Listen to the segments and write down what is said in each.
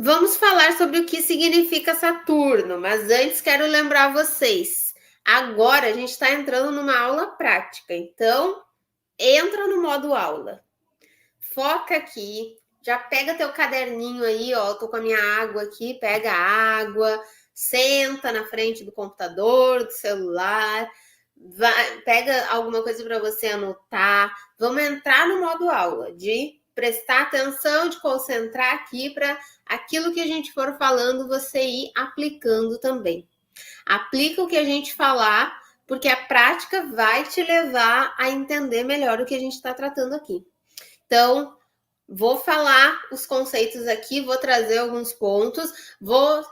Vamos falar sobre o que significa Saturno, mas antes quero lembrar vocês. Agora a gente está entrando numa aula prática, então entra no modo aula. Foca aqui, já pega teu caderninho aí, ó. Tô com a minha água aqui, pega a água, senta na frente do computador, do celular, pega alguma coisa para você anotar. Vamos entrar no modo aula, de prestar atenção, de concentrar aqui para aquilo que a gente for falando, você ir aplicando também. Aplica o que a gente falar, porque a prática vai te levar a entender melhor o que a gente está tratando aqui. Então, vou falar os conceitos aqui, vou trazer alguns pontos, vou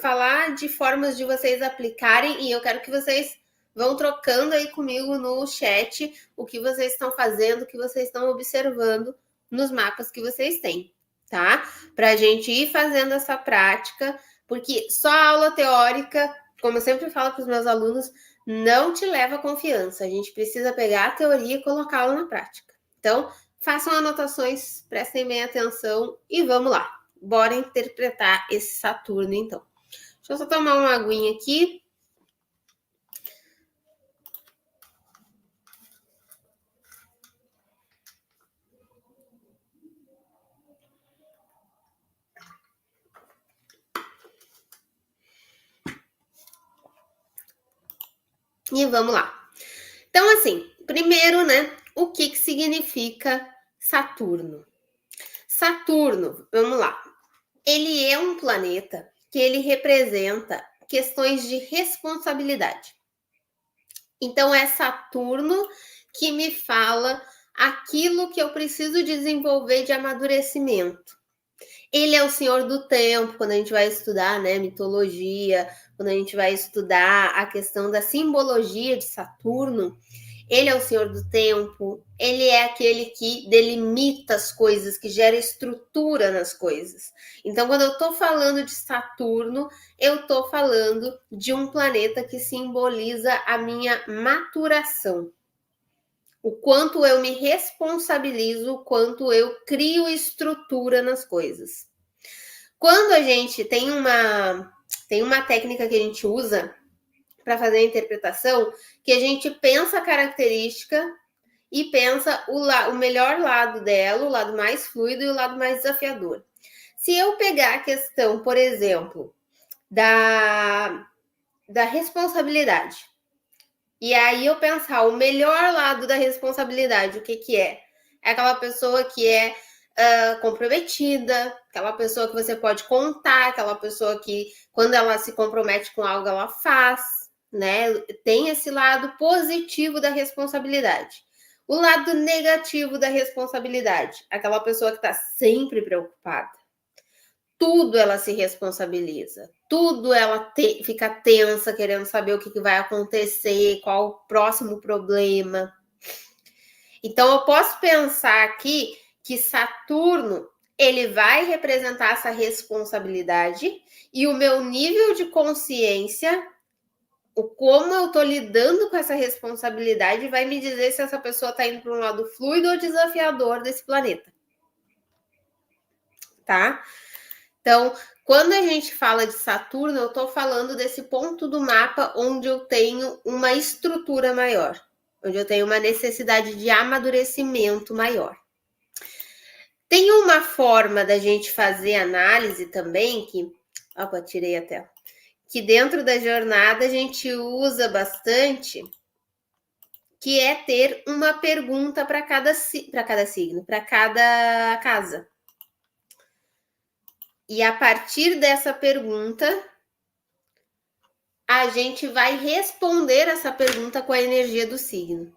falar de formas de vocês aplicarem e eu quero que vocês vão trocando aí comigo no chat o que vocês estão fazendo, o que vocês estão observando nos mapas que vocês têm, tá? Para a gente ir fazendo essa prática, porque só a aula teórica, como eu sempre falo para os meus alunos, não te leva a confiança. A gente precisa pegar a teoria e colocá-la na prática. Então, façam anotações, prestem bem atenção e vamos lá. Bora interpretar esse Saturno, então. Deixa eu só tomar uma aguinha aqui. E vamos lá. Então, assim, primeiro, né, o que significa Saturno? Saturno, vamos lá. Ele é um planeta que ele representa questões de responsabilidade. Então, é Saturno que me fala aquilo que eu preciso desenvolver de amadurecimento. Ele é o senhor do tempo, quando a gente vai estudar, né, mitologia, quando a gente vai estudar a questão da simbologia de Saturno, ele é o senhor do tempo, ele é aquele que delimita as coisas, que gera estrutura nas coisas. Então, quando eu estou falando de Saturno, eu estou falando de um planeta que simboliza a minha maturação. O quanto eu me responsabilizo, o quanto eu crio estrutura nas coisas. Quando a gente tem uma técnica que a gente usa para fazer a interpretação, que a gente pensa a característica e pensa o melhor lado dela, o lado mais fluido e o lado mais desafiador. Se eu pegar a questão, por exemplo, da responsabilidade, e aí eu pensar o melhor lado da responsabilidade, o que é? É aquela pessoa que é comprometida, aquela pessoa que você pode contar, aquela pessoa que, quando ela se compromete com algo, ela faz, né? Tem esse lado positivo da responsabilidade. O lado negativo da responsabilidade, aquela pessoa que está sempre preocupada. Tudo ela se responsabiliza, tudo ela fica tensa, querendo saber o que vai acontecer, qual o próximo problema. Então, eu posso pensar aqui que Saturno ele vai representar essa responsabilidade e o meu nível de consciência, o como eu estou lidando com essa responsabilidade, vai me dizer se essa pessoa está indo para um lado fluido ou desafiador desse planeta. Tá? Então, quando a gente fala de Saturno, eu estou falando desse ponto do mapa onde eu tenho uma estrutura maior, onde eu tenho uma necessidade de amadurecimento maior. Tem uma forma da gente fazer análise também, que... Opa, tirei a tela. Que dentro da jornada a gente usa bastante, que é ter uma pergunta para cada signo, para cada casa. E a partir dessa pergunta, a gente vai responder essa pergunta com a energia do signo.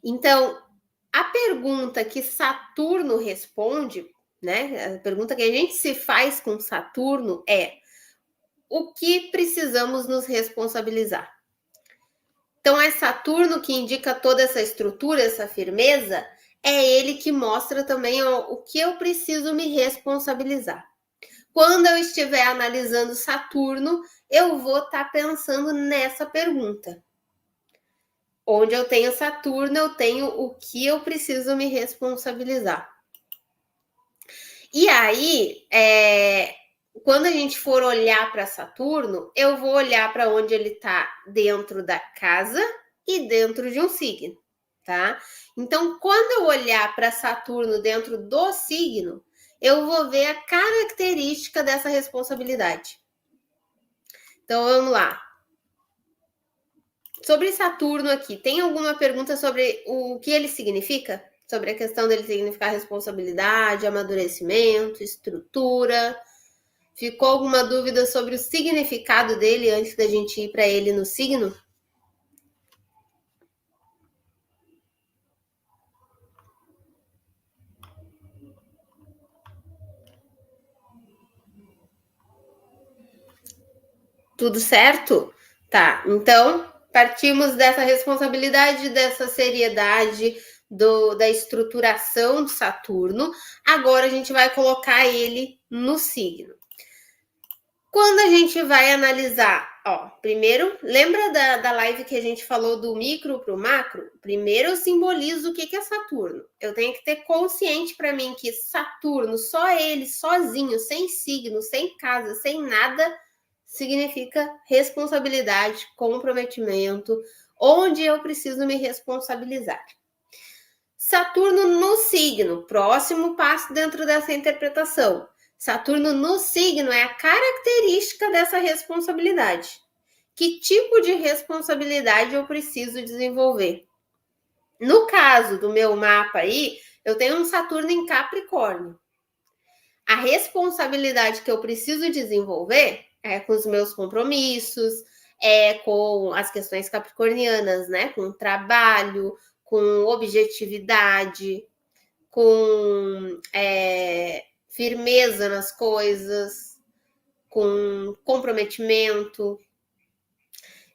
Então, a pergunta que Saturno responde, né? A pergunta que a gente se faz com Saturno é: o que precisamos nos responsabilizar? Então, é Saturno que indica toda essa estrutura, essa firmeza, é ele que mostra também o que eu preciso me responsabilizar. Quando eu estiver analisando Saturno, eu vou estar pensando nessa pergunta. Onde eu tenho Saturno, eu tenho o que eu preciso me responsabilizar. E aí, quando a gente for olhar para Saturno, eu vou olhar para onde ele está dentro da casa e dentro de um signo, tá? Então, quando eu olhar para Saturno dentro do signo, eu vou ver a característica dessa responsabilidade. Então, vamos lá. Sobre Saturno aqui, tem alguma pergunta sobre o que ele significa? Sobre a questão dele significar responsabilidade, amadurecimento, estrutura? Ficou alguma dúvida sobre o significado dele antes da gente ir para ele no signo? Tudo certo? Tá, então partimos dessa responsabilidade, dessa seriedade, da estruturação de Saturno. Agora a gente vai colocar ele no signo. Quando a gente vai analisar, ó, primeiro, lembra da live que a gente falou do micro para o macro? Primeiro eu simbolizo o que é Saturno. Eu tenho que ter consciente para mim que Saturno, só ele, sozinho, sem signo, sem casa, sem nada, significa responsabilidade, comprometimento, onde eu preciso me responsabilizar. Saturno no signo, próximo passo dentro dessa interpretação. Saturno no signo é a característica dessa responsabilidade. Que tipo de responsabilidade eu preciso desenvolver? No caso do meu mapa aí, eu tenho um Saturno em Capricórnio. A responsabilidade que eu preciso desenvolver é com os meus compromissos, é com as questões capricornianas, né? Com trabalho, com objetividade, com firmeza nas coisas, com comprometimento.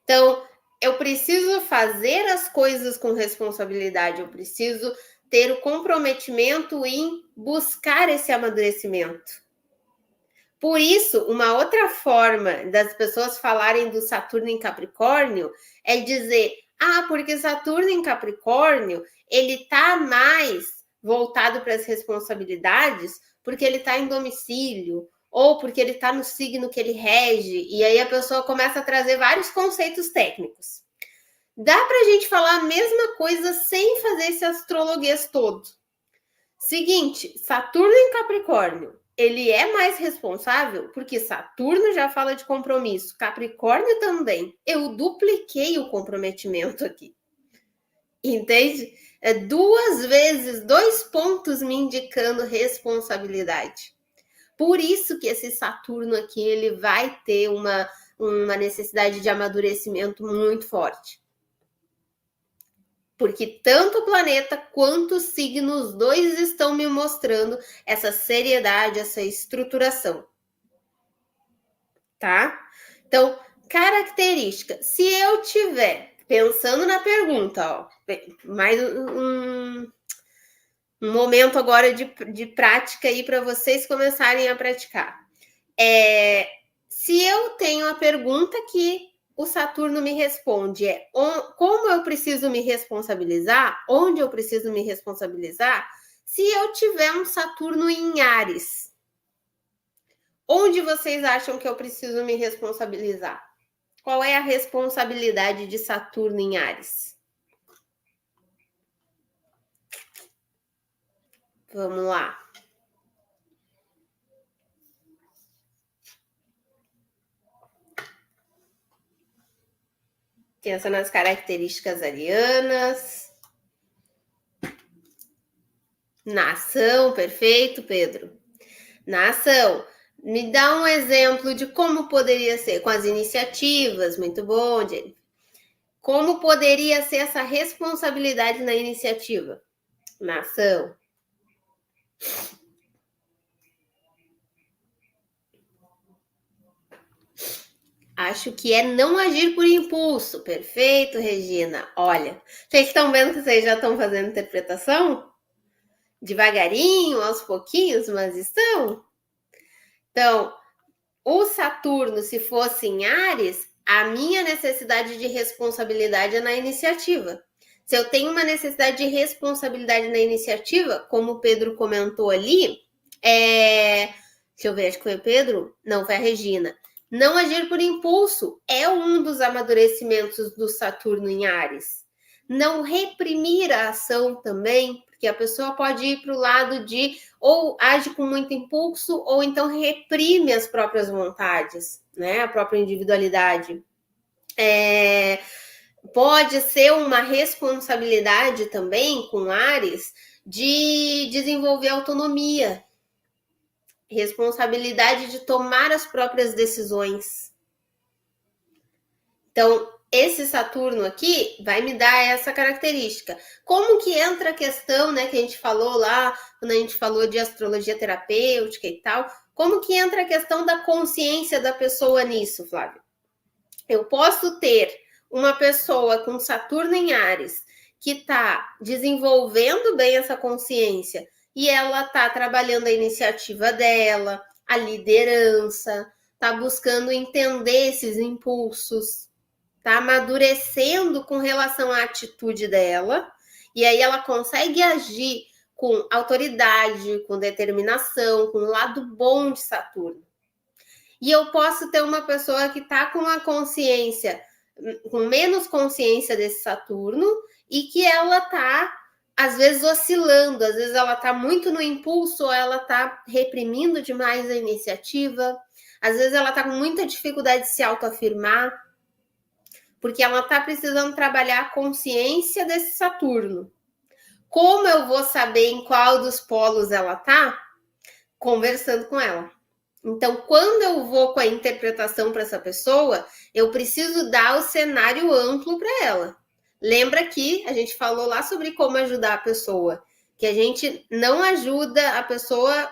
Então, eu preciso fazer as coisas com responsabilidade, eu preciso ter o comprometimento em buscar esse amadurecimento. Por isso, uma outra forma das pessoas falarem do Saturno em Capricórnio é dizer, porque Saturno em Capricórnio, ele está mais voltado para as responsabilidades porque ele está em domicílio, ou porque ele está no signo que ele rege, e aí a pessoa começa a trazer vários conceitos técnicos. Dá para a gente falar a mesma coisa sem fazer esse astrologuês todo. Seguinte, Saturno em Capricórnio, ele é mais responsável porque Saturno já fala de compromisso, Capricórnio também. Eu dupliquei o comprometimento aqui. Entende? É 2 vezes, 2 pontos me indicando responsabilidade. Por isso que esse Saturno aqui, ele vai ter uma necessidade de amadurecimento muito forte. Porque tanto o planeta quanto os signos, os dois estão me mostrando essa seriedade, essa estruturação. Tá? Então, característica. Se eu tiver, pensando na pergunta, ó, mais um momento agora de prática aí para vocês começarem a praticar. Se eu tenho a pergunta que o Saturno me responde como eu preciso me responsabilizar, onde eu preciso me responsabilizar, se eu tiver um Saturno em Áries, onde vocês acham que eu preciso me responsabilizar? Qual é a responsabilidade de Saturno em Áries? Vamos lá. Pensa nas características arianas. Na ação, perfeito, Pedro. Na ação, me dá um exemplo de como poderia ser com as iniciativas. Muito bom, Jennifer. Como poderia ser essa responsabilidade na iniciativa? Na ação. Acho que é não agir por impulso. Perfeito, Regina. Olha, vocês estão vendo que vocês já estão fazendo interpretação? Devagarinho, aos pouquinhos, mas estão. Então, o Saturno, se fosse em Áries, a minha necessidade de responsabilidade é na iniciativa. Se eu tenho uma necessidade de responsabilidade na iniciativa, como o Pedro comentou ali, Deixa eu ver, acho que foi o Pedro? Não, foi a Regina. Não agir por impulso é um dos amadurecimentos do Saturno em Áries. Não reprimir a ação também, porque a pessoa pode ir para o lado de ou age com muito impulso, ou então reprime as próprias vontades, né? A própria individualidade. Pode ser uma responsabilidade também com Áries de desenvolver autonomia, responsabilidade de tomar as próprias decisões. Então, esse Saturno aqui vai me dar essa característica. Como que entra a questão, né, que a gente falou lá, quando a gente falou de astrologia terapêutica e tal, como que entra a questão da consciência da pessoa nisso, Flávio? Eu posso ter uma pessoa com Saturno em Áries que está desenvolvendo bem essa consciência e ela está trabalhando a iniciativa dela, a liderança, está buscando entender esses impulsos, está amadurecendo com relação à atitude dela, e aí ela consegue agir com autoridade, com determinação, com o lado bom de Saturno. E eu posso ter uma pessoa que está com a consciência, com menos consciência desse Saturno, e que ela está, às vezes, oscilando, às vezes ela está muito no impulso, ou ela está reprimindo demais a iniciativa, às vezes ela está com muita dificuldade de se autoafirmar, porque ela está precisando trabalhar a consciência desse Saturno. Como eu vou saber em qual dos polos ela está? Conversando com ela. Então, quando eu vou com a interpretação para essa pessoa, eu preciso dar o cenário amplo para ela. Lembra que a gente falou lá sobre como ajudar a pessoa, que a gente não ajuda a pessoa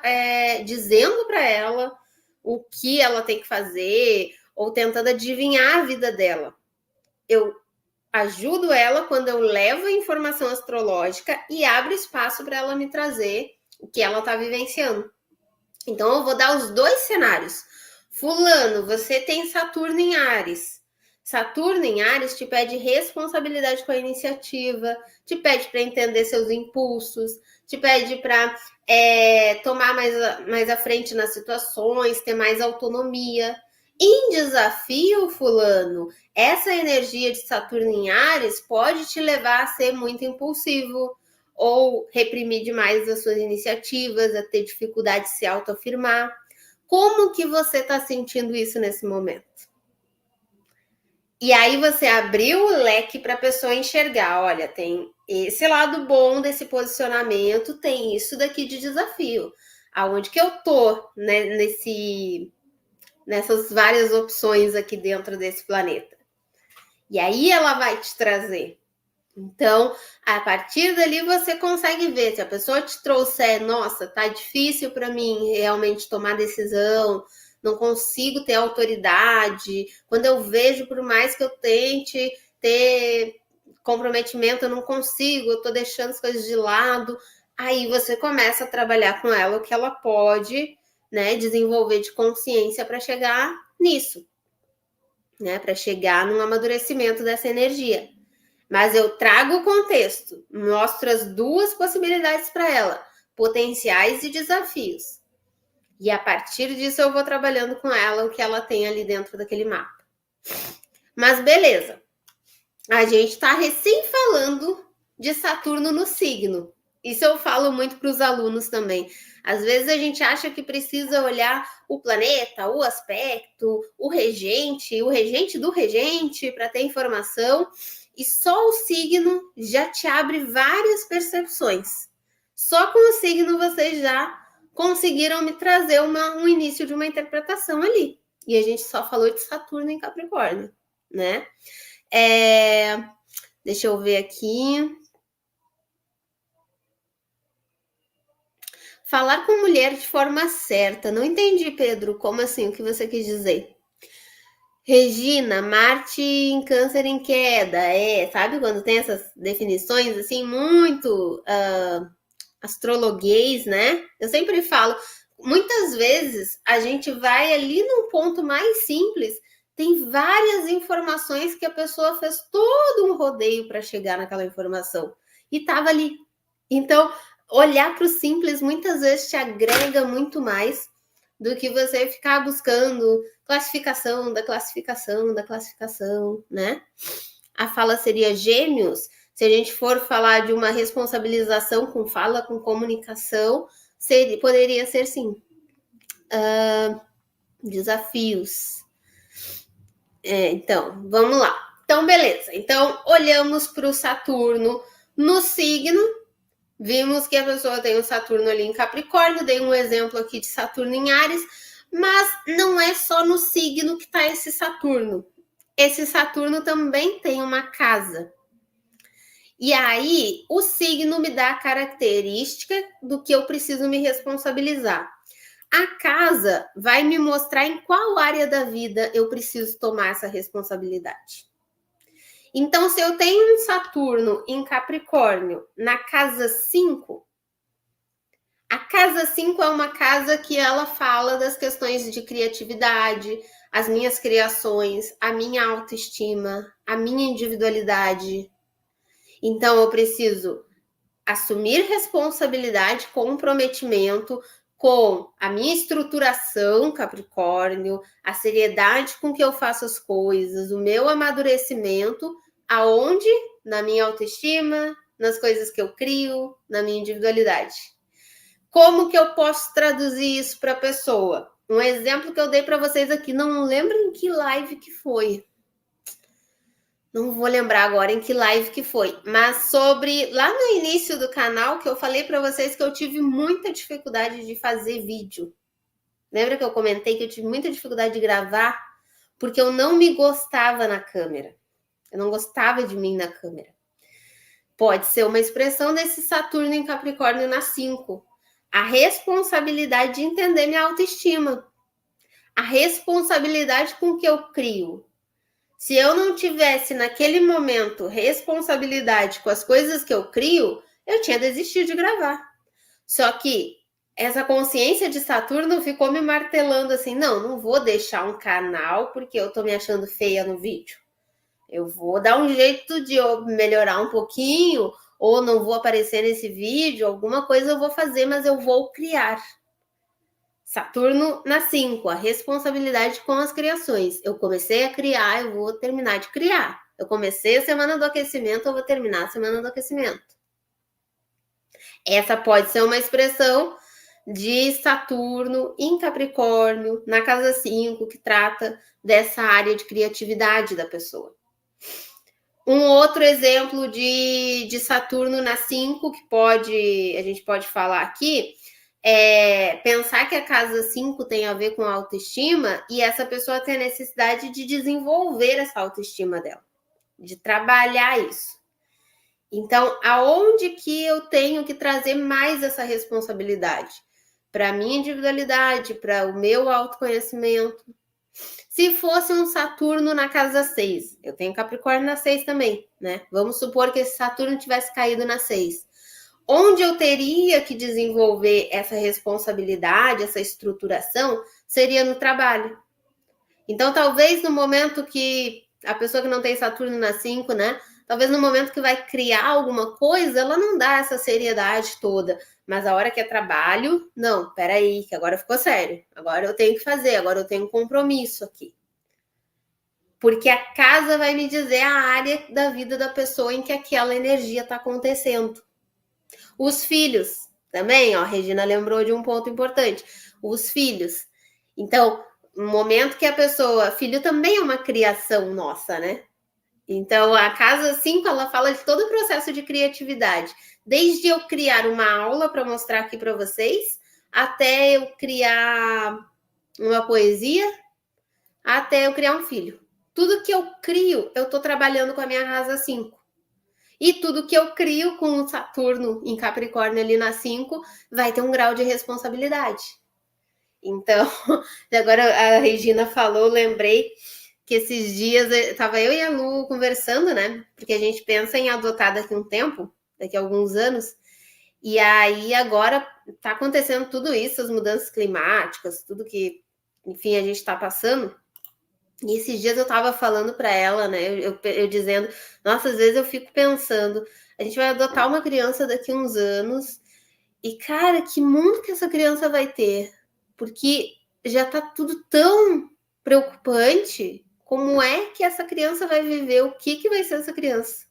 dizendo para ela o que ela tem que fazer ou tentando adivinhar a vida dela. Eu ajudo ela quando eu levo a informação astrológica e abro espaço para ela me trazer o que ela está vivenciando. Então, eu vou dar os dois cenários. Fulano, você tem Saturno em Áries. Saturno em Áries te pede responsabilidade com a iniciativa, te pede para entender seus impulsos, te pede para tomar mais à frente nas situações, ter mais autonomia. Em desafio, fulano, essa energia de Saturno em Áries pode te levar a ser muito impulsivo, ou reprimir demais as suas iniciativas, a ter dificuldade de se autoafirmar. Como que você está sentindo isso nesse momento? E aí você abriu o leque para a pessoa enxergar, olha, tem esse lado bom desse posicionamento, tem isso daqui de desafio. Aonde que eu tô, né, nessas várias opções aqui dentro desse planeta? E aí ela vai te trazer. Então, a partir dali você consegue ver se a pessoa te trouxer, nossa, tá difícil para mim realmente tomar decisão, não consigo ter autoridade. Quando eu vejo, por mais que eu tente ter comprometimento, eu não consigo, eu tô deixando as coisas de lado. Aí você começa a trabalhar com ela o que ela pode, né, desenvolver de consciência para chegar nisso, né, para chegar num amadurecimento dessa energia. Mas eu trago o contexto, mostro as duas possibilidades para ela, potenciais e desafios. E a partir disso eu vou trabalhando com ela o que ela tem ali dentro daquele mapa. Mas beleza, a gente está recém falando de Saturno no signo. Isso eu falo muito para os alunos também. Às vezes a gente acha que precisa olhar o planeta, o aspecto, o regente do regente para ter informação. E só o signo já te abre várias percepções. Só com o signo vocês já conseguiram me trazer um início de uma interpretação ali. E a gente só falou de Saturno em Capricórnio, né? Deixa eu ver aqui. Falar com mulher de forma certa. Não entendi, Pedro. Como assim? O que você quis dizer? Regina, Marte em Câncer em queda. Sabe quando tem essas definições assim muito astrologuês, né? Eu sempre falo, muitas vezes a gente vai ali num ponto mais simples, tem várias informações que a pessoa fez todo um rodeio para chegar naquela informação e estava ali. Então, olhar para o simples muitas vezes te agrega muito mais, do que você ficar buscando classificação da classificação da classificação, né? A fala seria Gêmeos. Se a gente for falar de uma responsabilização com fala, com comunicação, poderia ser sim. Desafios. Então, vamos lá. Então, beleza. Então, olhamos para o Saturno no signo. Vimos que a pessoa tem o Saturno ali em Capricórnio. Dei um exemplo aqui de Saturno em Áries. Mas não é só no signo que está esse Saturno. Esse Saturno também tem uma casa. E aí, o signo me dá a característica do que eu preciso me responsabilizar. A casa vai me mostrar em qual área da vida eu preciso tomar essa responsabilidade. Então, se eu tenho um Saturno em Capricórnio na casa 5, a casa 5 é uma casa que ela fala das questões de criatividade, as minhas criações, a minha autoestima, a minha individualidade. Então, eu preciso assumir responsabilidade, comprometimento com a minha estruturação, Capricórnio, a seriedade com que eu faço as coisas, o meu amadurecimento, aonde? Na minha autoestima, nas coisas que eu crio, na minha individualidade. Como que eu posso traduzir isso para a pessoa? Um exemplo que eu dei para vocês aqui, não lembro em que live que foi. Não vou lembrar agora em que live que foi, mas sobre lá no início do canal que eu falei para vocês que eu tive muita dificuldade de fazer vídeo. Lembra que eu comentei que eu tive muita dificuldade de gravar porque eu não me gostava na câmera. Eu não gostava de mim na câmera. Pode ser uma expressão desse Saturno em Capricórnio na 5. A responsabilidade de entender minha autoestima. A responsabilidade com que eu crio. Se eu não tivesse naquele momento responsabilidade com as coisas que eu crio, eu tinha desistido de gravar. Só que essa consciência de Saturno ficou me martelando assim, não vou deixar um canal porque eu tô me achando feia no vídeo. Eu vou dar um jeito de eu melhorar um pouquinho, ou não vou aparecer nesse vídeo, alguma coisa eu vou fazer, mas eu vou criar. Saturno na 5, a responsabilidade com as criações. Eu comecei a criar, eu vou terminar de criar. Eu comecei a semana do aquecimento, eu vou terminar a semana do aquecimento. Essa pode ser uma expressão de Saturno em Capricórnio, na casa 5, que trata dessa área de criatividade da pessoa. Um outro exemplo de Saturno na 5, que a gente pode falar aqui, pensar que a casa 5 tem a ver com a autoestima e essa pessoa tem a necessidade de desenvolver essa autoestima dela, de trabalhar isso. Então, aonde que eu tenho que trazer mais essa responsabilidade? Para a minha individualidade, para o meu autoconhecimento. Se fosse um Saturno na casa 6, eu tenho Capricórnio na 6 também, né? Vamos supor que esse Saturno tivesse caído na 6. Onde eu teria que desenvolver essa responsabilidade, essa estruturação, seria no trabalho. Então, talvez no momento que a pessoa que não tem Saturno na 5, né? Talvez no momento que vai criar alguma coisa, ela não dá essa seriedade toda. Mas a hora que é trabalho, não, peraí, que agora ficou sério. Agora eu tenho que fazer, agora eu tenho um compromisso aqui. Porque a casa vai me dizer a área da vida da pessoa em que aquela energia está acontecendo. Os filhos também, ó, a Regina lembrou de um ponto importante. Os filhos. Então, no momento que a pessoa... Filho também é uma criação nossa, né? Então, a casa 5, ela fala de todo o processo de criatividade. Desde eu criar uma aula para mostrar aqui para vocês, até eu criar uma poesia, até eu criar um filho. Tudo que eu crio, eu estou trabalhando com a minha casa 5. E tudo que eu crio com o Saturno em Capricórnio ali na 5 vai ter um grau de responsabilidade. Então, agora a Regina falou, lembrei que esses dias estava eu e a Lu conversando, né? Porque a gente pensa em adotar daqui a um tempo, daqui a alguns anos. E aí agora está acontecendo tudo isso, as mudanças climáticas, tudo que, enfim, a gente está passando. E esses dias eu estava falando para ela, né? Eu dizendo, nossa, às vezes eu fico pensando, a gente vai adotar uma criança daqui a uns anos, e cara, que mundo que essa criança vai ter? Porque já tá tudo tão preocupante. Como é que essa criança vai viver? O que vai ser essa criança?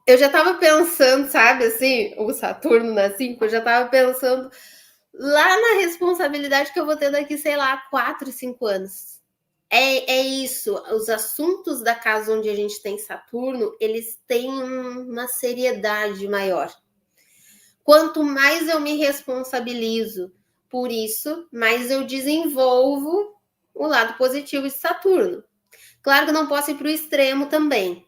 Eu já tava pensando, sabe, assim, o Saturno na 5, eu já tava pensando lá na responsabilidade que eu vou ter daqui, sei lá, 4, 5 anos. É isso, os assuntos da casa onde a gente tem Saturno, eles têm uma seriedade maior. Quanto mais eu me responsabilizo por isso, mais eu desenvolvo o lado positivo de Saturno. Claro que eu não posso ir para o extremo também.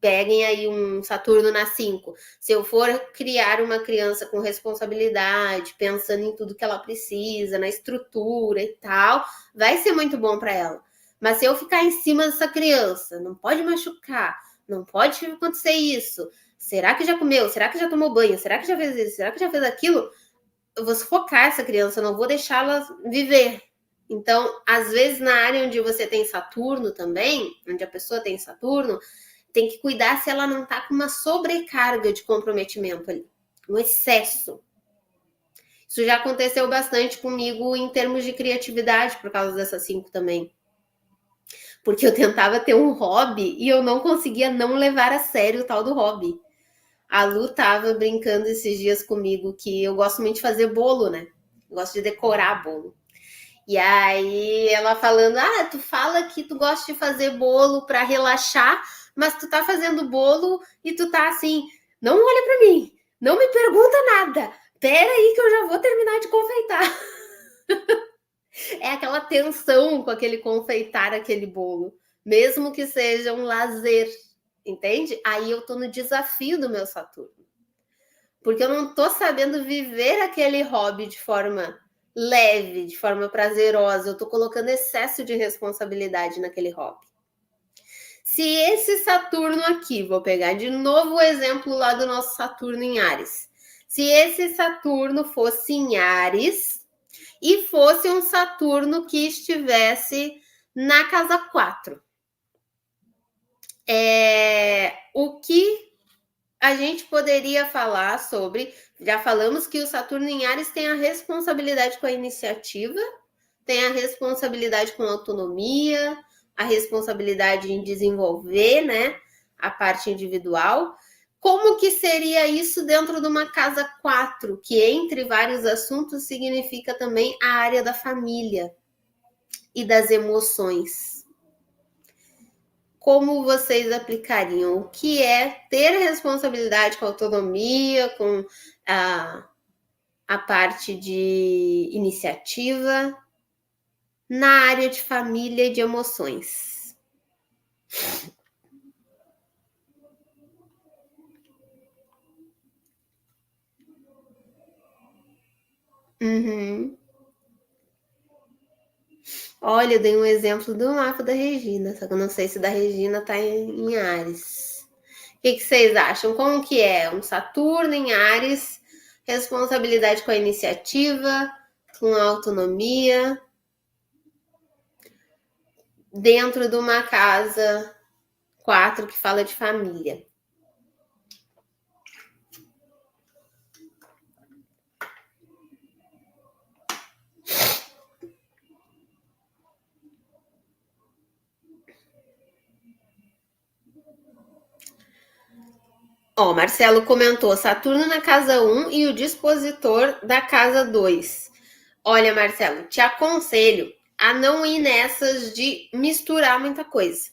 Peguem aí um Saturno na 5. Se eu for criar uma criança com responsabilidade, pensando em tudo que ela precisa, na estrutura e tal, vai ser muito bom para ela. Mas se eu ficar em cima dessa criança, não pode machucar, não pode acontecer isso. Será que já comeu? Será que já tomou banho? Será que já fez isso? Será que já fez aquilo? Eu vou sufocar essa criança, eu não vou deixá-la viver. Então, às vezes, na área onde você tem Saturno também, onde a pessoa tem Saturno, tem que cuidar se ela não está com uma sobrecarga de comprometimento ali, um excesso. Isso já aconteceu bastante comigo em termos de criatividade, por causa dessa 5 também. Porque eu tentava ter um hobby e eu não conseguia não levar a sério o tal do hobby. A Lu tava brincando esses dias comigo que eu gosto muito de fazer bolo, né? Eu gosto de decorar bolo. E aí ela falando, tu fala que tu gosta de fazer bolo para relaxar, mas tu tá fazendo bolo e tu tá assim, não olha para mim, não me pergunta nada, pera aí que eu já vou terminar de confeitar. É aquela tensão com aquele confeitar aquele bolo, mesmo que seja um lazer, entende? Aí eu tô no desafio do meu Saturno, porque eu não tô sabendo viver aquele hobby de forma leve, de forma prazerosa, eu tô colocando excesso de responsabilidade naquele hobby. Se esse Saturno aqui, vou pegar de novo o exemplo lá do nosso Saturno em Áries. Se esse Saturno fosse em Áries e fosse um Saturno que estivesse na casa 4, o que a gente poderia falar sobre, já falamos que o Saturno em Áries tem a responsabilidade com a iniciativa, tem a responsabilidade com a autonomia, a responsabilidade em desenvolver, né, a parte individual. Como que seria isso dentro de uma casa 4, que entre vários assuntos significa também a área da família e das emoções? Como vocês aplicariam? O que é ter responsabilidade com a autonomia, com a parte de iniciativa na área de família e de emoções? Uhum. Olha, eu dei um exemplo do mapa da Regina, só que eu não sei se da Regina tá em Áries. O que vocês acham? Como que é? Um Saturno em Áries, responsabilidade com a iniciativa, com a autonomia, dentro de uma casa 4 que fala de família. Ó, Marcelo comentou Saturno na casa 1 e o dispositor da casa 2. Olha, Marcelo, te aconselho a não ir nessas de misturar muita coisa.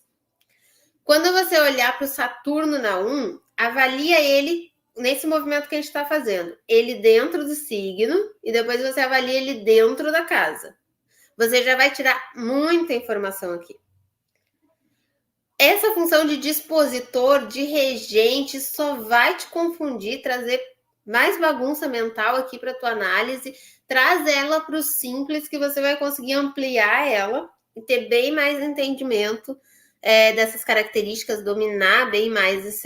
Quando você olhar para o Saturno na 1, avalia ele nesse movimento que a gente está fazendo. Ele dentro do signo e depois você avalia ele dentro da casa. Você já vai tirar muita informação aqui. Essa função de dispositor, de regente, só vai te confundir, trazer mais bagunça mental aqui para tua análise. Traz ela para o simples, que você vai conseguir ampliar ela e ter bem mais entendimento dessas características, dominar bem mais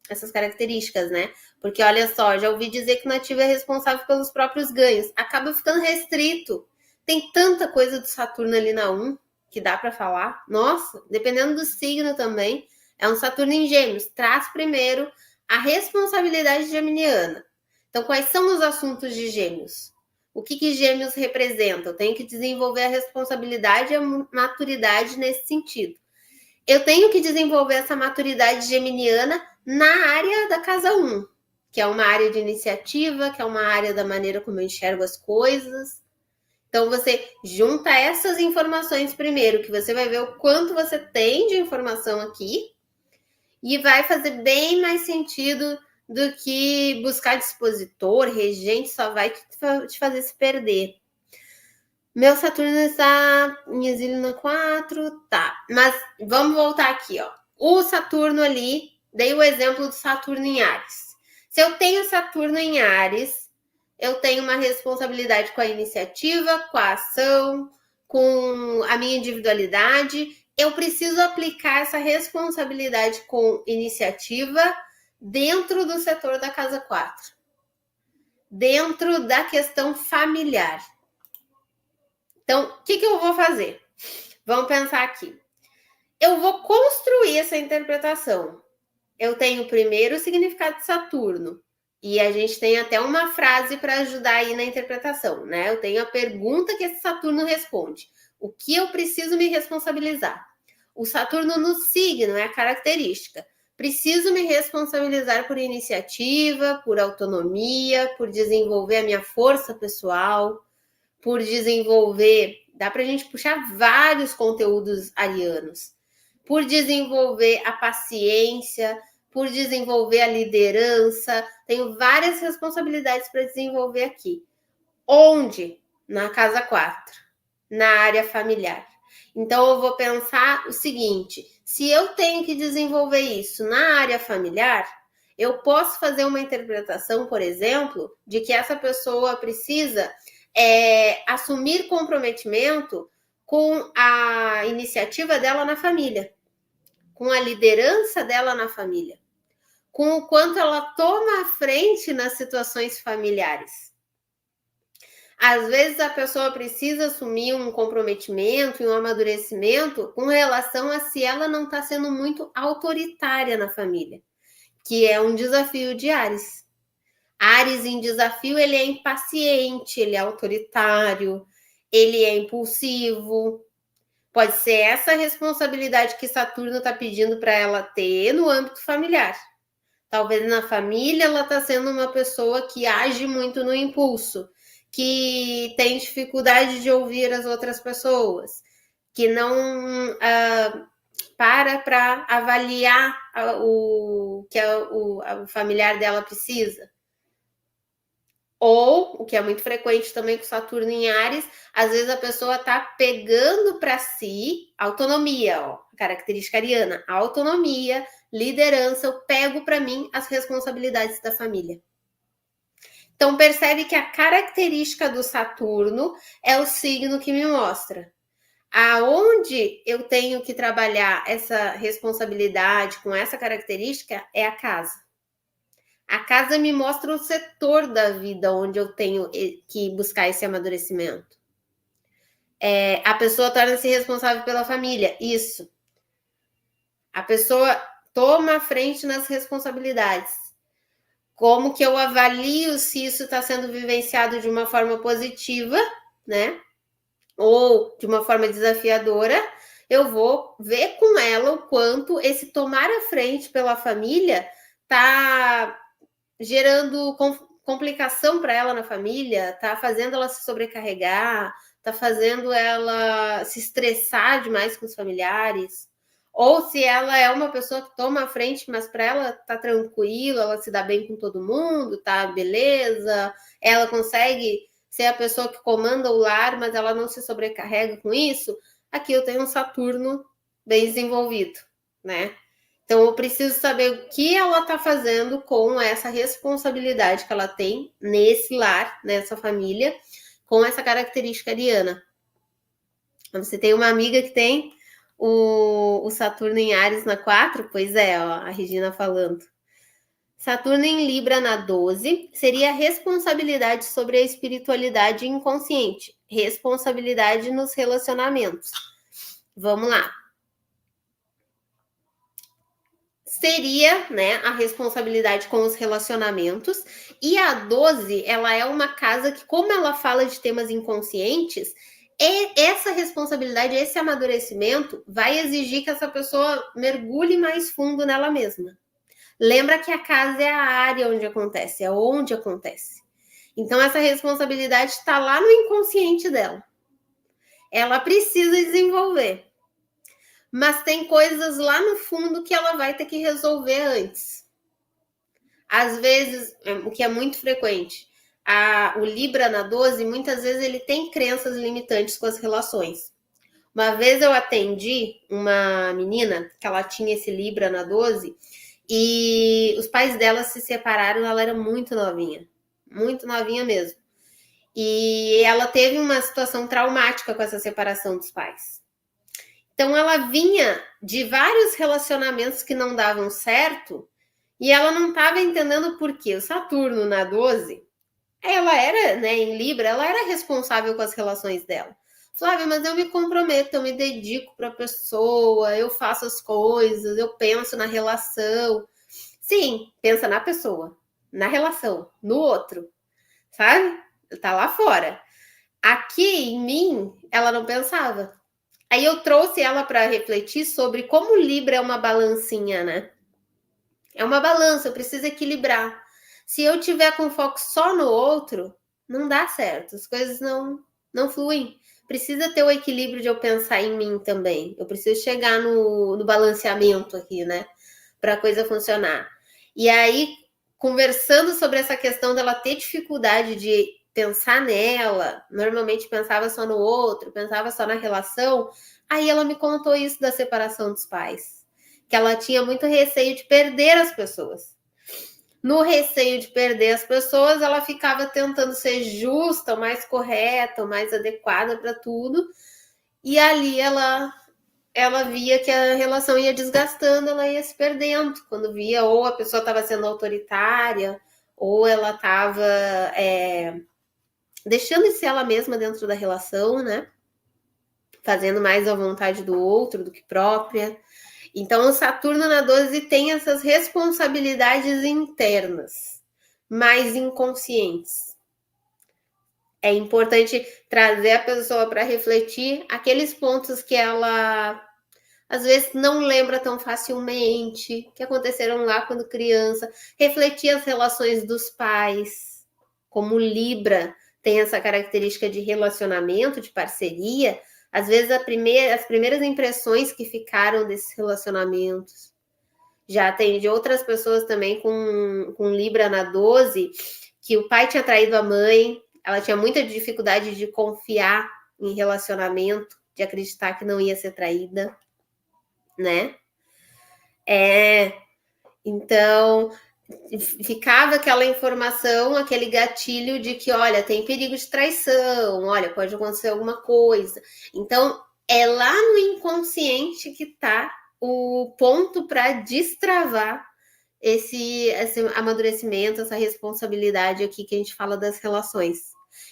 essas características, né? Porque olha só, já ouvi dizer que o nativo é responsável pelos próprios ganhos. Acaba ficando restrito. Tem tanta coisa do Saturno ali na 1 que dá para falar. Nossa, dependendo do signo também, é um Saturno em Gêmeos. Traz primeiro a responsabilidade geminiana. Então, quais são os assuntos de Gêmeos? O que Gêmeos representa? Eu tenho que desenvolver a responsabilidade e a maturidade nesse sentido. Eu tenho que desenvolver essa maturidade geminiana na área da casa 1, que é uma área de iniciativa, que é uma área da maneira como eu enxergo as coisas. Então, você junta essas informações primeiro, que você vai ver o quanto você tem de informação aqui, e vai fazer bem mais sentido do que buscar dispositor, regente, só vai te fazer se perder. Meu Saturno está em exílio no 4, tá. Mas vamos voltar aqui, ó. O Saturno ali, dei o exemplo do Saturno em Áries. Se eu tenho Saturno em Áries, eu tenho uma responsabilidade com a iniciativa, com a ação, com a minha individualidade. Eu preciso aplicar essa responsabilidade com iniciativa dentro do setor da casa 4. Dentro da questão familiar. Então, o que eu vou fazer? Vamos pensar aqui. Eu vou construir essa interpretação. Eu tenho o primeiro significado de Saturno. E a gente tem até uma frase para ajudar aí na interpretação, né? Eu tenho a pergunta que esse Saturno responde. O que eu preciso me responsabilizar? O Saturno no signo é a característica. Preciso me responsabilizar por iniciativa, por autonomia, por desenvolver a minha força pessoal, por desenvolver, dá para a gente puxar vários conteúdos arianos, por desenvolver a paciência, por desenvolver a liderança, tenho várias responsabilidades para desenvolver aqui. Onde? Na casa 4, na área familiar. Então, eu vou pensar o seguinte, se eu tenho que desenvolver isso na área familiar, eu posso fazer uma interpretação, por exemplo, de que essa pessoa precisa assumir comprometimento com a iniciativa dela na família, com a liderança dela na família, com o quanto ela toma a frente nas situações familiares. Às vezes a pessoa precisa assumir um comprometimento e um amadurecimento com relação a se ela não está sendo muito autoritária na família, que é um desafio de Áries. Áries em desafio, ele é impaciente, ele é autoritário, ele é impulsivo. Pode ser essa responsabilidade que Saturno está pedindo para ela ter no âmbito familiar. Talvez na família ela está sendo uma pessoa que age muito no impulso, que tem dificuldade de ouvir as outras pessoas, que não para avaliar o que o familiar dela precisa. Ou, o que é muito frequente também com Saturno em Áries, às vezes a pessoa está pegando para si autonomia, ó, característica ariana, autonomia, liderança, eu pego para mim as responsabilidades da família. Então, percebe que a característica do Saturno é o signo que me mostra. Aonde eu tenho que trabalhar essa responsabilidade com essa característica é a casa. A casa me mostra o setor da vida onde eu tenho que buscar esse amadurecimento. A pessoa torna-se responsável pela família. Isso. A pessoa toma a frente nas responsabilidades. Como que eu avalio se isso está sendo vivenciado de uma forma positiva, né? Ou de uma forma desafiadora, eu vou ver com ela o quanto esse tomar a frente pela família está gerando complicação para ela na família, tá fazendo ela se sobrecarregar, tá fazendo ela se estressar demais com os familiares, ou se ela é uma pessoa que toma a frente, mas para ela tá tranquilo, ela se dá bem com todo mundo, tá beleza, ela consegue ser a pessoa que comanda o lar, mas ela não se sobrecarrega com isso. Aqui eu tenho um Saturno bem desenvolvido, né? Então, eu preciso saber o que ela está fazendo com essa responsabilidade que ela tem nesse lar, nessa família, com essa característica ariana. Você tem uma amiga que tem o Saturno em Áries na 4? Pois é, ó, a Regina falando. Saturno em Libra na 12 seria responsabilidade sobre a espiritualidade inconsciente, responsabilidade nos relacionamentos. Vamos lá. Seria, né, a responsabilidade com os relacionamentos E a 12, ela é uma casa que, como ela fala de temas inconscientes, essa responsabilidade, esse amadurecimento vai exigir que essa pessoa mergulhe mais fundo nela mesma. Lembra que a casa é a área onde acontece, é onde acontece. Então, essa responsabilidade está lá no inconsciente dela. Ela precisa desenvolver. Mas tem coisas lá no fundo que ela vai ter que resolver antes. Às vezes, o que é muito frequente, o Libra na 12, muitas vezes ele tem crenças limitantes com as relações. Uma vez eu atendi uma menina que ela tinha esse Libra na 12 e os pais dela se separaram, ela era muito novinha mesmo. E ela teve uma situação traumática com essa separação dos pais. Então ela vinha de vários relacionamentos que não davam certo e ela não estava entendendo por quê. O Saturno na 12, ela era, né, em Libra, ela era responsável com as relações dela. Flávia, mas eu me comprometo, eu me dedico para a pessoa, eu faço as coisas, eu penso na relação. Sim, pensa na pessoa, na relação, no outro, sabe? Tá lá fora. Aqui em mim, ela não pensava. Aí eu trouxe ela para refletir sobre como Libra é uma balancinha, né? É uma balança, eu preciso equilibrar. Se eu tiver com foco só no outro, não dá certo, as coisas não fluem. Precisa ter o equilíbrio de eu pensar em mim também. Eu preciso chegar no balanceamento aqui, né? Para a coisa funcionar. E aí, conversando sobre essa questão dela ter dificuldade de pensar nela, normalmente pensava só no outro, pensava só na relação, aí ela me contou isso da separação dos pais, que ela tinha muito receio de perder as pessoas. No receio de perder as pessoas, ela ficava tentando ser justa, o mais correta, o mais adequada para tudo, e ali ela via que a relação ia desgastando, ela ia se perdendo. Quando via, ou a pessoa estava sendo autoritária, ou ela estava deixando de ser ela mesma dentro da relação, né? Fazendo mais a vontade do outro do que própria. Então, o Saturno na 12 tem essas responsabilidades internas, mais inconscientes. É importante trazer a pessoa para refletir aqueles pontos que ela às vezes não lembra tão facilmente, que aconteceram lá quando criança, refletir as relações dos pais, como Libra tem essa característica de relacionamento, de parceria, às vezes as primeiras impressões que ficaram desses relacionamentos. Já atendi outras pessoas também com Libra na 12, que o pai tinha traído a mãe, ela tinha muita dificuldade de confiar em relacionamento, de acreditar que não ia ser traída, né? Então ficava aquela informação, aquele gatilho de que, olha, tem perigo de traição, olha, pode acontecer alguma coisa. Então, é lá no inconsciente que está o ponto para destravar esse amadurecimento, essa responsabilidade aqui que a gente fala das relações.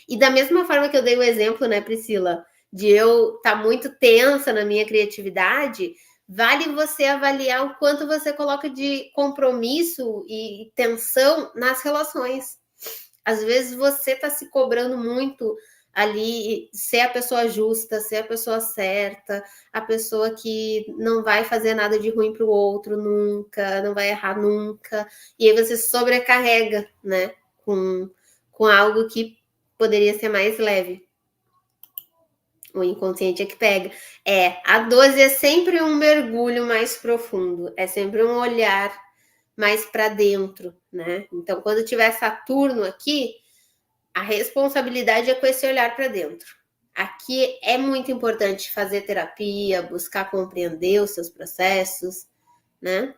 E da mesma forma que eu dei o exemplo, né, Priscila, de eu estar muito tensa na minha criatividade, vale você avaliar o quanto você coloca de compromisso e tensão nas relações. Às vezes você está se cobrando muito ali, ser a pessoa justa, ser a pessoa certa, a pessoa que não vai fazer nada de ruim para o outro nunca, não vai errar nunca. E aí você sobrecarrega, né? Com algo que poderia ser mais leve. O inconsciente é que pega. A 12 é sempre um mergulho mais profundo, é sempre um olhar mais para dentro, né? Então, quando tiver Saturno aqui, a responsabilidade é com esse olhar para dentro. Aqui é muito importante fazer terapia, buscar compreender os seus processos, né?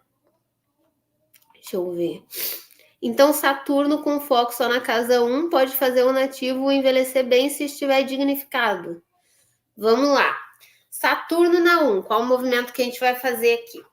Deixa eu ver. Então, Saturno com foco só na casa 1 pode fazer o nativo envelhecer bem se estiver dignificado. Vamos lá. Saturno na 1, qual o movimento que a gente vai fazer aqui?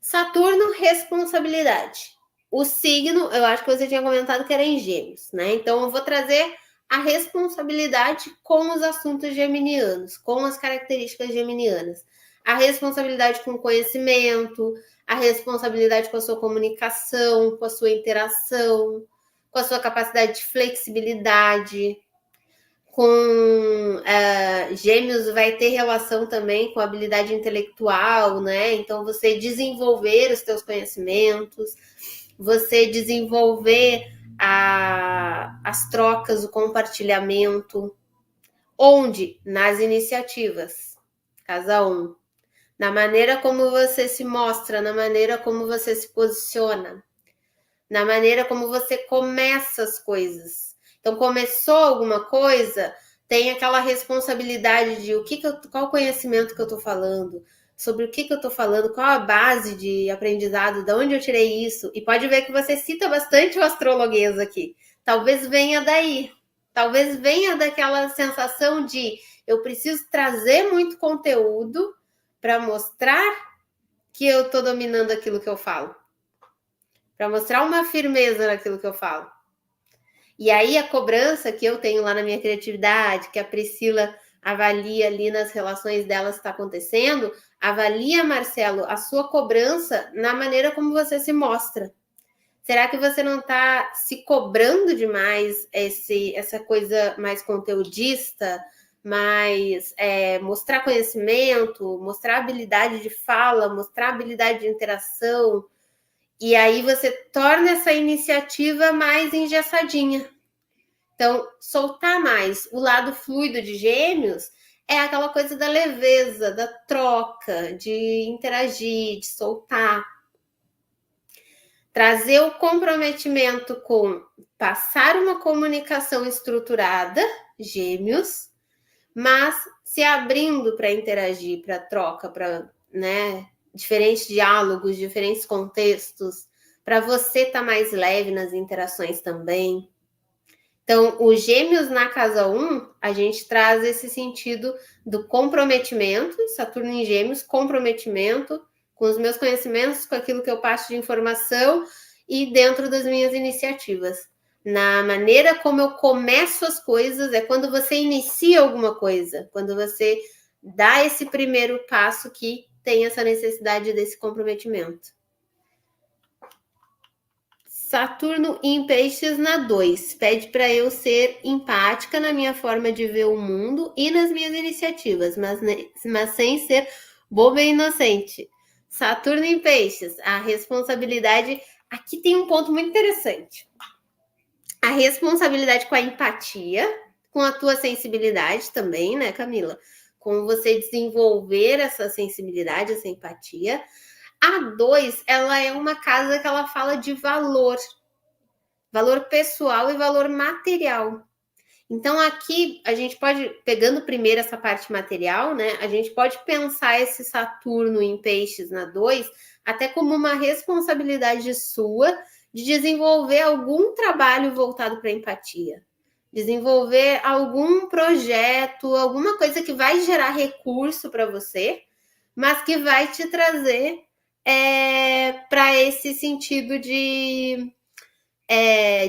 Saturno, responsabilidade. O signo, eu acho que você tinha comentado que era em Gêmeos, né? Então, eu vou trazer a responsabilidade com os assuntos geminianos, com as características geminianas. A responsabilidade com o conhecimento, a responsabilidade com a sua comunicação, com a sua interação, com a sua capacidade de flexibilidade, com Gêmeos vai ter relação também com a habilidade intelectual, né? Então, você desenvolver os seus conhecimentos, você desenvolver as trocas, o compartilhamento. Onde? Nas iniciativas. Casa 1. Na maneira como você se mostra, na maneira como você se posiciona, na maneira como você começa as coisas. Então, começou alguma coisa, tem aquela responsabilidade de qual o conhecimento que eu estou falando, sobre o que eu estou falando, qual a base de aprendizado, de onde eu tirei isso. E pode ver que você cita bastante o astrologuês aqui. Talvez venha daí. Talvez venha daquela sensação de eu preciso trazer muito conteúdo para mostrar que eu estou dominando aquilo que eu falo. Para mostrar uma firmeza naquilo que eu falo. E aí a cobrança que eu tenho lá na minha criatividade, que a Priscila avalia ali nas relações delas está acontecendo, avalia, Marcelo, a sua cobrança na maneira como você se mostra. Será que você não está se cobrando demais essa coisa mais conteudista, mais mostrar conhecimento, mostrar habilidade de fala, mostrar habilidade de interação? E aí você torna essa iniciativa mais engessadinha. Então, soltar mais. O lado fluido de Gêmeos é aquela coisa da leveza, da troca, de interagir, de soltar. Trazer o comprometimento com passar uma comunicação estruturada, Gêmeos, mas se abrindo para interagir, para troca, para, né, diferentes diálogos, diferentes contextos, para você estar mais leve nas interações também. Então, os Gêmeos na casa 1, a gente traz esse sentido do comprometimento, Saturno em Gêmeos, comprometimento com os meus conhecimentos, com aquilo que eu passo de informação e dentro das minhas iniciativas. Na maneira como eu começo as coisas, é quando você inicia alguma coisa, quando você dá esse primeiro passo que tem essa necessidade desse comprometimento. Saturno em Peixes na 2. Pede para eu ser empática na minha forma de ver o mundo e nas minhas iniciativas, mas sem ser boba e inocente. Saturno em Peixes, a responsabilidade... Aqui tem um ponto muito interessante. A responsabilidade com a empatia, com a tua sensibilidade também, né, Camila? Com você desenvolver essa sensibilidade, essa empatia. A 2, ela é uma casa que ela fala de valor pessoal e valor material. Então, aqui, a gente pode, pegando primeiro essa parte material, né? A gente pode pensar esse Saturno em Peixes na 2 até como uma responsabilidade sua de desenvolver algum trabalho voltado para empatia. Desenvolver algum projeto, alguma coisa que vai gerar recurso para você, mas que vai te trazer para esse sentido de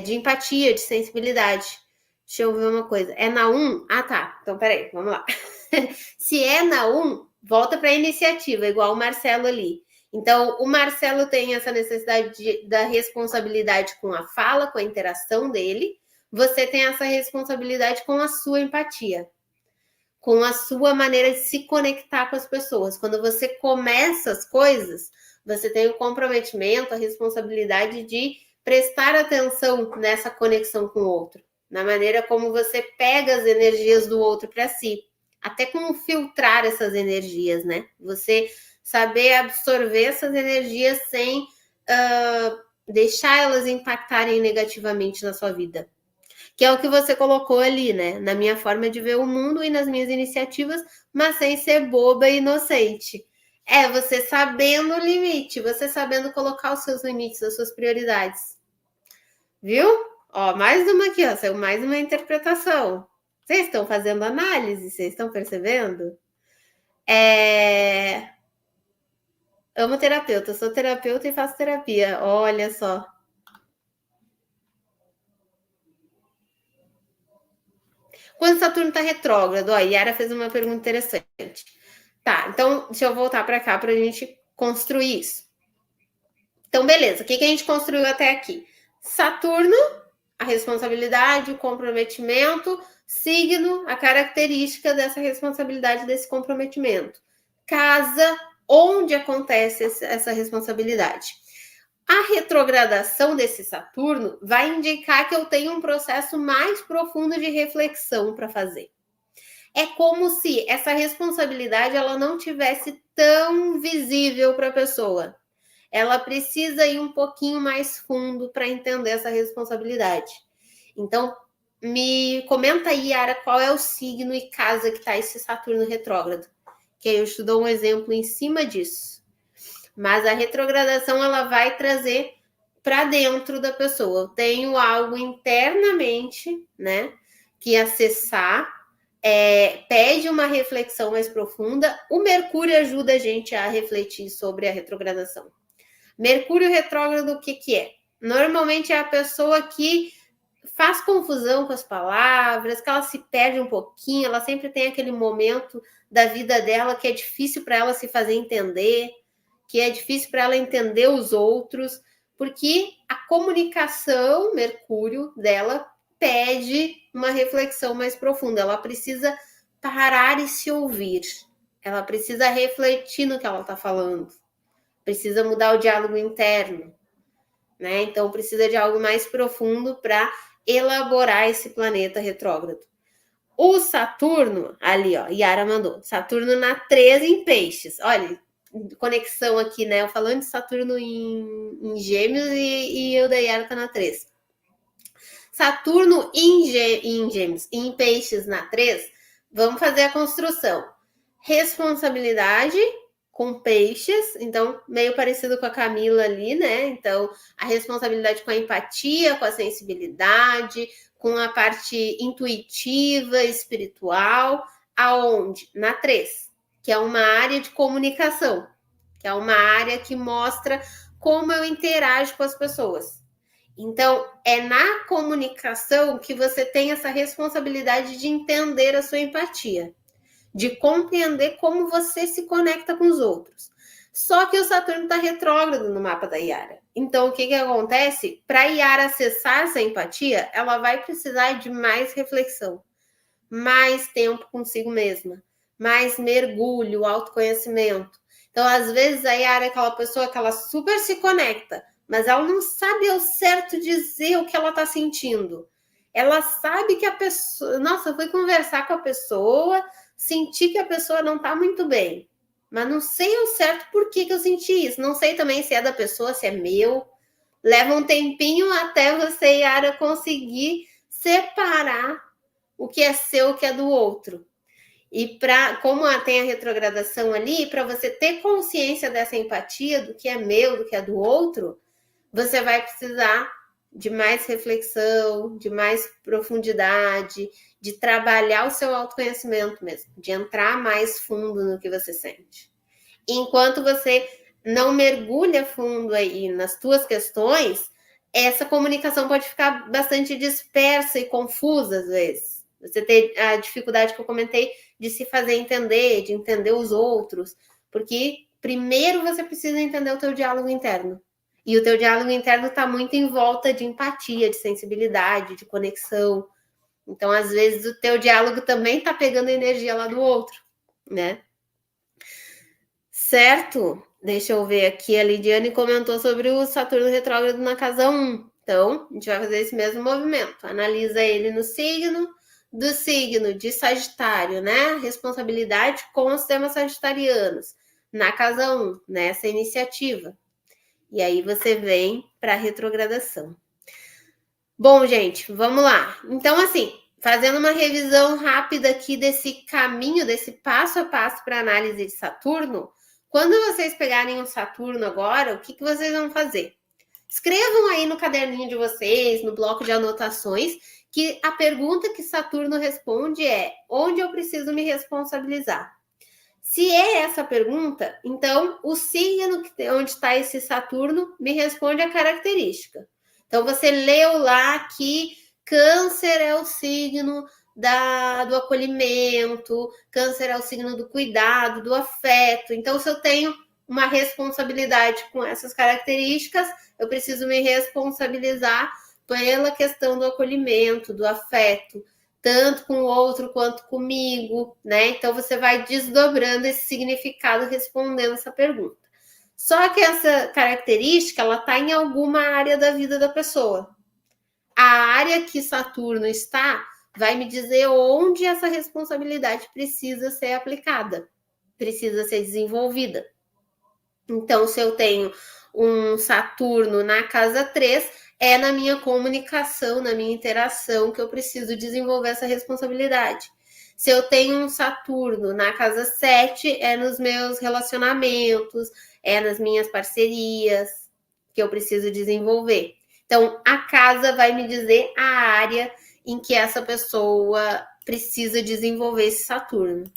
empatia, de sensibilidade. Deixa eu ver uma coisa. É na 1? Ah, tá. Então, peraí, vamos lá. Se é na 1, volta para a iniciativa, igual o Marcelo ali. Então, o Marcelo tem essa necessidade da responsabilidade com a fala, com a interação dele. Você tem essa responsabilidade com a sua empatia, com a sua maneira de se conectar com as pessoas. Quando você começa as coisas, você tem o comprometimento, a responsabilidade de prestar atenção nessa conexão com o outro, na maneira como você pega as energias do outro para si, até como filtrar essas energias, né? Você saber absorver essas energias sem deixar elas impactarem negativamente na sua vida. Que é o que você colocou ali, né? Na minha forma de ver o mundo e nas minhas iniciativas, mas sem ser boba e inocente. É você sabendo o limite, você sabendo colocar os seus limites, as suas prioridades. Viu? Ó, mais uma aqui, ó, saiu mais uma interpretação. Vocês estão fazendo análise? Vocês estão percebendo? Amo terapeuta, sou terapeuta e faço terapia. Olha só. Quando Saturno está retrógrado, ó, a Yara fez uma pergunta interessante. Tá, então deixa eu voltar para cá para a gente construir isso. Então, beleza, o que a gente construiu até aqui? Saturno a responsabilidade, o comprometimento, signo, a característica dessa responsabilidade, desse comprometimento. Casa, onde acontece essa responsabilidade. A retrogradação desse Saturno vai indicar que eu tenho um processo mais profundo de reflexão para fazer. É como se essa responsabilidade ela não tivesse tão visível para a pessoa. Ela precisa ir um pouquinho mais fundo para entender essa responsabilidade. Então, me comenta aí, Yara, qual é o signo e casa que está esse Saturno retrógrado. Que aí eu te dou um exemplo em cima disso. Mas a retrogradação ela vai trazer para dentro da pessoa. Eu tenho algo internamente, né, que acessar, pede uma reflexão mais profunda. O Mercúrio ajuda a gente a refletir sobre a retrogradação. Mercúrio retrógrado, o que é? Normalmente é a pessoa que faz confusão com as palavras, que ela se perde um pouquinho, ela sempre tem aquele momento da vida dela que é difícil para ela se fazer entender, que é difícil para ela entender os outros, porque a comunicação, Mercúrio, dela pede uma reflexão mais profunda. Ela precisa parar e se ouvir. Ela precisa refletir no que ela está falando. Precisa mudar o diálogo interno, né? Então precisa de algo mais profundo para elaborar esse planeta retrógrado. O Saturno, ali, ó, Yara mandou, Saturno na 13 em peixes. Olha, conexão aqui, né? Eu falando de Saturno em Gêmeos e eu da Yara tá na 3. Saturno em Gêmeos e em peixes na 3, vamos fazer a construção. Responsabilidade com peixes, então meio parecido com a Camila ali, né? Então, a responsabilidade com a empatia, com a sensibilidade, com a parte intuitiva, espiritual, aonde? Na 3, que é uma área de comunicação, que é uma área que mostra como eu interajo com as pessoas. Então, é na comunicação que você tem essa responsabilidade de entender a sua empatia, de compreender como você se conecta com os outros. Só que o Saturno está retrógrado no mapa da Yara. Então, o que acontece? Para a Yara acessar essa empatia, ela vai precisar de mais reflexão, mais tempo consigo mesma, mais mergulho, autoconhecimento. Então, às vezes, a Yara é aquela pessoa que ela super se conecta, mas ela não sabe ao certo dizer o que ela está sentindo. Ela sabe que a pessoa... Nossa, eu fui conversar com a pessoa, senti que a pessoa não está muito bem, mas não sei ao certo por que eu senti isso. Não sei também se é da pessoa, se é meu. Leva um tempinho até você, Yara, conseguir separar o que é seu, o que é do outro. E como tem a retrogradação ali, para você ter consciência dessa empatia, do que é meu, do que é do outro, você vai precisar de mais reflexão, de mais profundidade, de trabalhar o seu autoconhecimento mesmo, de entrar mais fundo no que você sente. Enquanto você não mergulha fundo aí nas tuas questões, essa comunicação pode ficar bastante dispersa e confusa às vezes. Você tem a dificuldade que eu comentei de se fazer entender, de entender os outros, porque primeiro você precisa entender o teu diálogo interno. E o teu diálogo interno está muito em volta de empatia, de sensibilidade, de conexão. Então, às vezes, o teu diálogo também está pegando energia lá do outro, né? Certo? Deixa eu ver aqui. A Lidiane comentou sobre o Saturno retrógrado na casa 1. Então, a gente vai fazer esse mesmo movimento. Analisa ele no signo, do signo de Sagitário, né? Responsabilidade com os temas sagitarianos. Na casa 1, nessa iniciativa. E aí você vem para a retrogradação. Bom, gente, vamos lá. Então, assim, fazendo uma revisão rápida aqui desse caminho, desse passo a passo para análise de Saturno, quando vocês pegarem um Saturno agora, o que vocês vão fazer? Escrevam aí no caderninho de vocês, no bloco de anotações, que a pergunta que Saturno responde é: onde eu preciso me responsabilizar? Se é essa pergunta, então o signo onde está esse Saturno me responde a característica. Então você leu lá que Câncer é o signo do acolhimento, Câncer é o signo do cuidado, do afeto. Então, se eu tenho uma responsabilidade com essas características, eu preciso me responsabilizar pela questão do acolhimento, do afeto, tanto com o outro quanto comigo, né? Então você vai desdobrando esse significado respondendo essa pergunta. Só que essa característica, ela está em alguma área da vida da pessoa. A área que Saturno está vai me dizer onde essa responsabilidade precisa ser aplicada, precisa ser desenvolvida. Então, se eu tenho um Saturno na casa 3, é na minha comunicação, na minha interação que eu preciso desenvolver essa responsabilidade. Se eu tenho um Saturno na casa 7, é nos meus relacionamentos, é nas minhas parcerias que eu preciso desenvolver. Então, a casa vai me dizer a área em que essa pessoa precisa desenvolver esse Saturno.